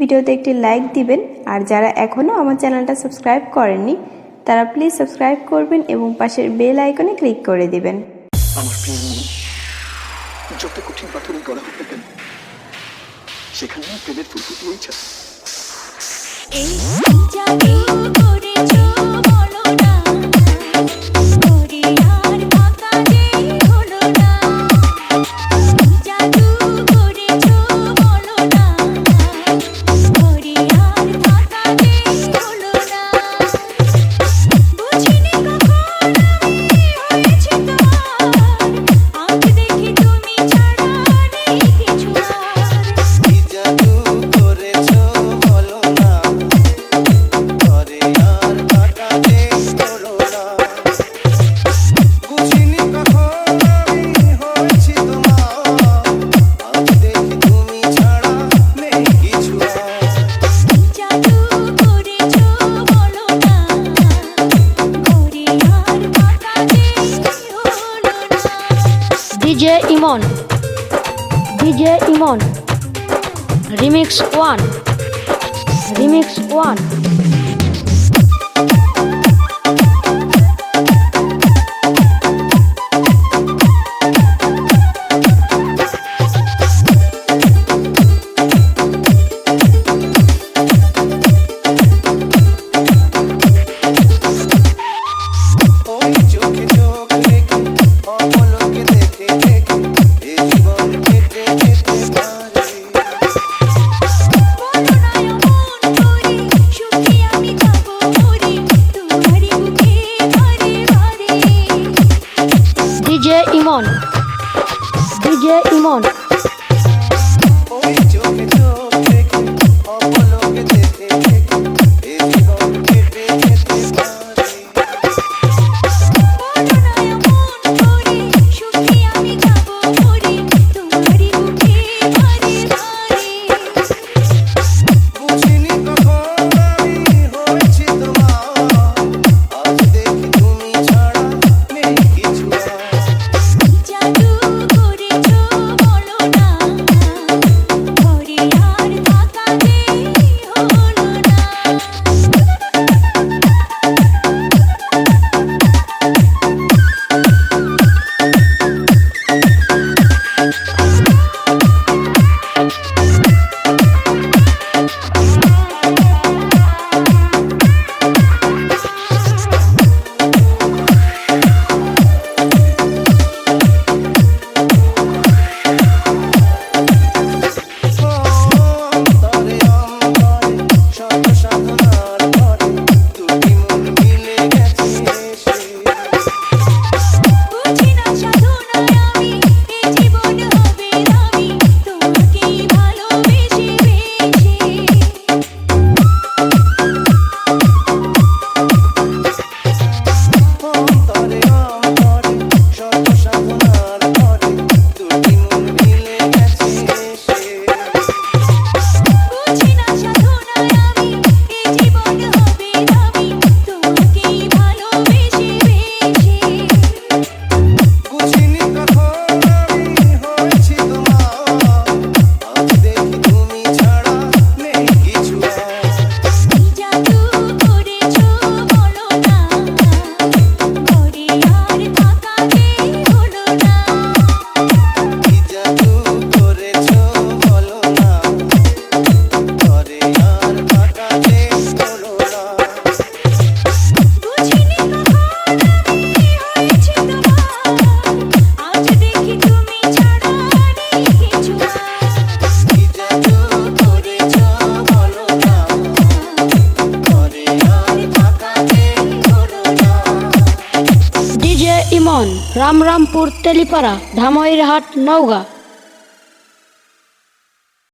ভিডিওতে একটি লাইক দিবেন। আর যারা এখনও আমার চ্যানেলটা সাবস্ক্রাইব করেননি তারা প্লিজ সাবস্ক্রাইব করবেন এবং পাশের বেল আইকনে ক্লিক করে দিবেন। আমার প্রিয় মন, যত কঠিন পাথরে গড়া হোক না কেন, সেখানে প্রেমের ফুল ফুটিয়েই ছাড়। DJ Imon Remix 1 DJ Imon Imon Ramrampur Telipara Dhammairhat Nauga।